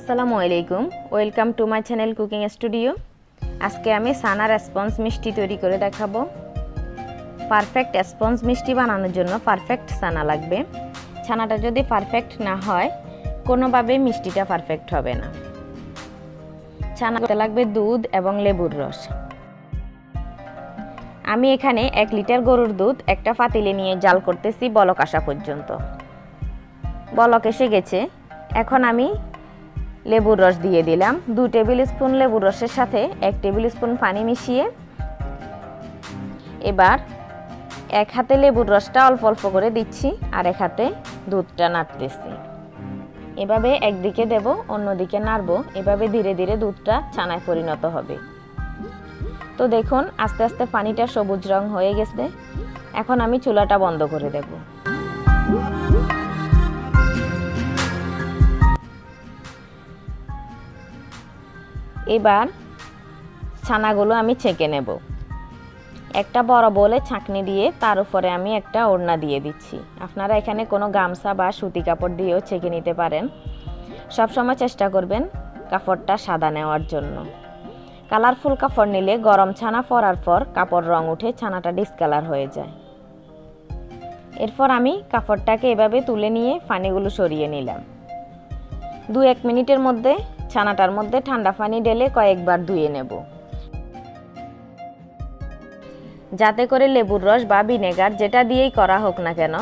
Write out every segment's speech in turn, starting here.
আসসালামু আলাইকুম, welcome to my channel cooking studio. আজকে আমি ছানার স্পঞ্জ মিষ্টি তৈরি করে দেখাবো। পারফেক্ট স্পঞ্জ মিষ্টি বানানোর জন্য পারফেক্ট ছানা লাগবে। ছানাটা যদি পারফেক্ট না হয় কোনোভাবেই মিষ্টিটা পারফেক্ট হবে না। ছানাতে লাগবে দুধ এবং লেবুর রস। আমি এখানে 1 লিটার গরুর দুধ একটা পাতিলে নিয়ে জাল করতেছি বলক আসা পর্যন্ত। বলক এসে গেছে, এখন আমি লেবুর রস দিয়ে দিলাম। 2 টেবিল স্পুন লেবুর রসের সাথে 1 টেবিল স্পুন পানি মিশিয়ে এবার এক হাতে লেবুর রসটা অল্প অল্প করে দিচ্ছি আর এক হাতে দুধটা নাড়তেছি। এভাবে একদিকে দেব, অন্যদিকে নাড়বো। এভাবে ধীরে ধীরে দুধটা ছানায় পরিণত হবে। তো দেখুন আস্তে আস্তে পানিটা সবুজ রং হয়ে গেছে। এখন আমি চুলাটা বন্ধ করে দেব। এবার ছানাগুলো আমি ছেঁকে নেব। একটা বড় বোলে ছাঁকনি দিয়ে তার উপরে আমি একটা ওড়না দিয়ে দিচ্ছি। আপনারা এখানে কোনো গামছা বা সুতি কাপড় দিয়েও ছেঁকে নিতে পারেন। সবসময় চেষ্টা করবেন কাপড়টা সাদা নেওয়ার জন্য। কালারফুল কাপড় নিলে গরম ছানা পরার পর কাপড় রং উঠে ছানাটা ডিসকালার হয়ে যায়। এরপর আমি কাপড়টাকে এভাবে তুলে নিয়ে পানিগুলো সরিয়ে নিলাম। 2-1 মিনিটের মধ্যে ছানাটার মধ্যে ঠান্ডা পানি ঢেলে কয়েকবার ধুয়ে নেব, যাতে করে লেবুর রস বা ভিনেগার যেটা দিয়েই করা হোক না কেন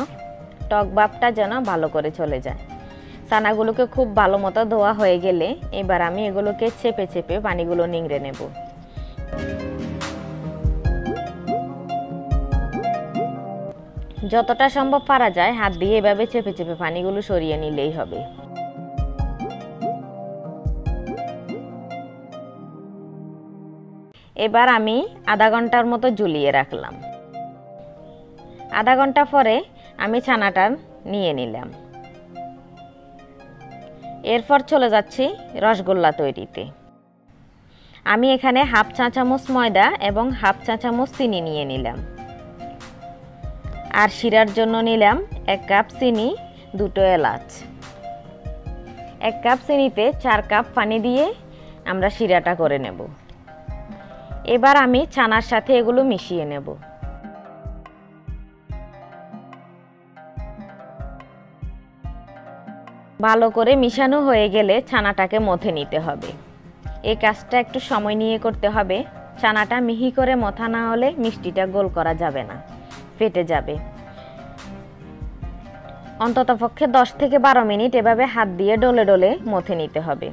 টক ভাবটা যেন ভালো করে চলে যায়। ছানাগুলোকে খুব ভালো মতো ধোয়া হয়ে গেলে এবার আমি এগুলোকে চেপে চেপে পানিগুলো নিংড়ে নেব। যতটা সম্ভব পারা যায় হাত দিয়ে এভাবে চেপে চেপে পানিগুলো সরিয়ে নিলেই হবে। এবার আমি আধা ঘন্টার মতো ঝুলিয়ে রাখলাম। আধা ঘন্টা পরে আমি ছানাটা নিয়ে নিলাম। এরপর চলে যাচ্ছি রসগোল্লা তৈরিতে। আমি এখানে হাফ চা চামচ ময়দা এবং হাফ চা চামচ চিনি নিয়ে নিলাম। আর শিরার জন্য নিলাম 1 কাপ চিনি, 2 এলাচ। 1 কাপ চিনিতে 4 কাপ পানি দিয়ে আমরা শিরাটা করে নেব। এবার আমি ছানার সাথে এগুলো মিশিয়ে নেব। ভালো করে মিশানো হয়ে গেলে ছানাটাকে মথে নিতে হবে। এই কাজটা একটু সময় নিয়ে করতে হবে। ছানাটা মিহি করে মথা না হলে মিষ্টিটা গোল করা যাবে না, ফেটে যাবে। অন্ততপক্ষে 10 থেকে 12 মিনিট এভাবে হাত দিয়ে ডলে ডলে মথে নিতে হবে।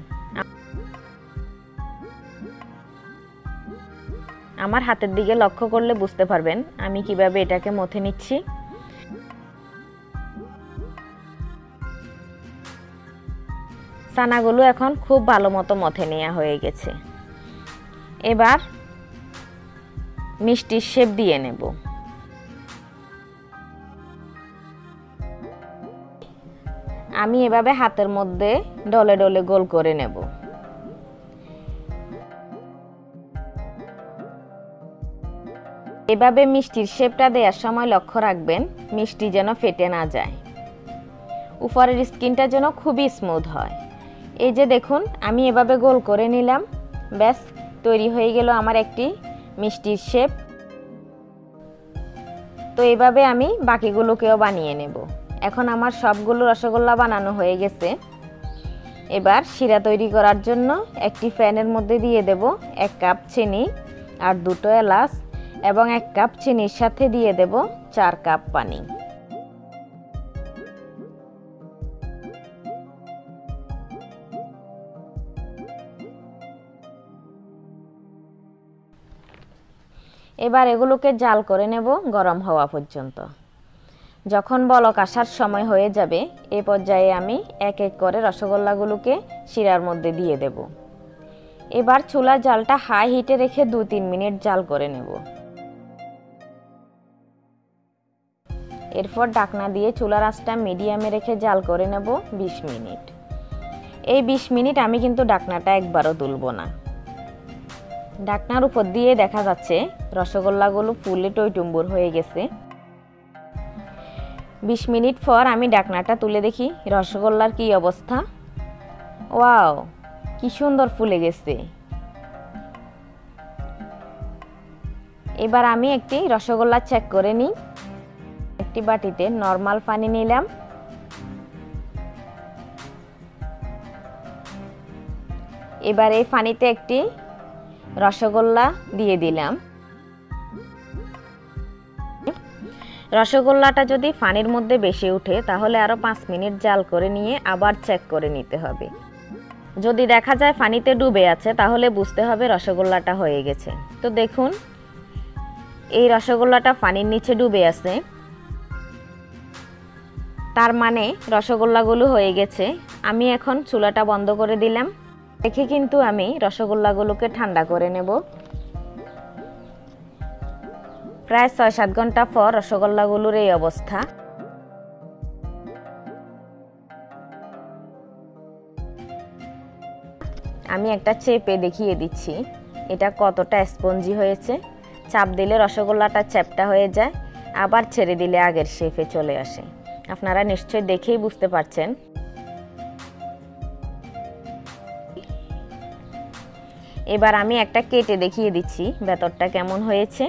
আমার হাতের দিকে লক্ষ্য করলে বুঝতে পারবেন আমি কিভাবে এটাকে মথে নিচ্ছি। ছানাগুলো এখন খুব ভালো মতো মথে নেওয়া হয়ে গেছে। এবার মিষ্টির শেপ দিয়ে নেব। আমি এভাবে হাতের মধ্যে ডলে ডলে গোল করে নেব। এভাবে মিষ্টির শেপটা দেওয়ার সময় লক্ষ্য রাখবেন মিষ্টি যেন ফেটে না যায়, উপরের স্কিনটা যেন খুবই স্মুথ হয়। এই যে দেখুন আমি এভাবে গোল করে নিলাম। ব্যাস তৈরি হয়ে গেল আমার একটি মিষ্টির শেপ। তো এভাবে আমি বাকিগুলোকেও বানিয়ে নেব। এখন আমার সবগুলো রসগোল্লা বানানো হয়ে গেছে। এবার শিরা তৈরি করার জন্য একটি প্যানের মধ্যে দিয়ে দেব 1 কাপ চিনি আর 2 এলাচ এবং 1 কাপ চিনির সাথে দিয়ে দেব 4 কাপ পানি। এবার এগুলোকে জাল করে নেব গরম হওয়া পর্যন্ত। যখন বলক আসার সময় হয়ে যাবে এই পর্যায়ে আমি এক এক করে রসগোল্লাগুলোকে শিরার মধ্যে দিয়ে দেব। এবার চুলার জালটা হাই হিটে রেখে 2-3 মিনিট জাল করে নেব। এরপর ঢাকনা দিয়ে চুলার আঁচটা মিডিয়ামে রেখে জাল করে নেব 20 মিনিট। এই 20 মিনিট আমি কিন্তু ঢাকনাটা একবারও তুলব না। ঢাকনার উপর দিয়ে দেখা যাচ্ছে রসগোল্লাগুলো ফুলে টইটুম্বুর হয়ে গেছে। 20 মিনিট পর আমি ঢাকনাটা তুলে দেখি রসগোল্লার কি অবস্থা। ওয়াও, কি সুন্দর ফুলে গেছে। এবার আমি একটি রসগোল্লা চেক করে নিই। একটি বাটিতে নরমাল পানি নিলাম, এবার এই পানিতে একটি রসগোল্লা দিয়ে দিলাম। রসগোল্লাটা যদি পানির মধ্যে বেশি উঠে তাহলে আরো 5 মিনিট জাল করে নিয়ে আবার চেক করে নিতে হবে। যদি দেখা যায় পানিতে ডুবে আছে তাহলে বুঝতে হবে রসগোল্লাটা হয়ে গেছে। তো দেখুন এই রসগোল্লাটা পানির নিচে ডুবে আছে, তার মানে রসগোল্লাগুলো হয়ে গেছে। আমি এখন চুলাটা বন্ধ করে দিলাম। দেখে কিন্তু আমি রসগোল্লাগুলোকে ঠান্ডা করে নেব। প্রায় 6-7 ঘন্টা পর রসগোল্লাগুলোর এই অবস্থা। আমি একটা চেপে দেখিয়ে দিচ্ছি এটা কতটা স্পঞ্জি হয়েছে। চাপ দিলে রসগোল্লাটা চ্যাপটা হয়ে যায়, আবার ছেড়ে দিলে আগের শেপে চলে আসে। আপনারা নিশ্চয়ই দেখেই বুঝতে পারছেন। এবার আমি একটা কেটে দেখিয়ে দিচ্ছি ভেতরটা কেমন হয়েছে।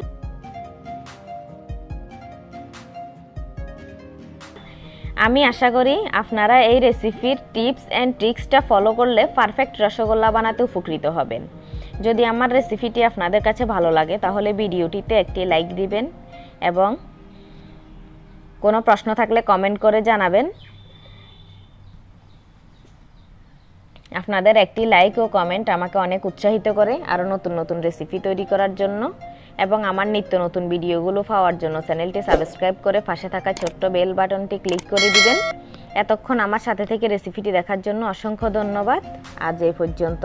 আমি আশা করি আপনারা এই রেসিপির টিপস অ্যান্ড ট্রিক্সটা ফলো করলে পারফেক্ট রসগোল্লা বানাতে উপকৃত হবেন। যদি আমার রেসিপিটি আপনাদের কাছে ভালো লাগে তাহলে ভিডিওটিতে একটি লাইক দিবেন এবং কোনো প্রশ্ন থাকলে কমেন্ট করে জানাবেন। আপনাদের একটি লাইক ও কমেন্ট আমাকে অনেক উৎসাহিত করে আরও নতুন নতুন রেসিপি তৈরি করার জন্য এবং আমার নিত্য নতুন ভিডিওগুলো পাওয়ার জন্য চ্যানেলটি সাবস্ক্রাইব করে পাশে থাকা ছোট্ট বেল বাটনটি ক্লিক করে দিবেন। এতক্ষণ আমার সাথে থেকে রেসিপিটি দেখার জন্য অসংখ্য ধন্যবাদ। আজ এই পর্যন্ত।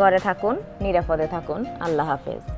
ঘরে থাকুন, নিরাপদে থাকুন। আল্লাহ হাফেজ।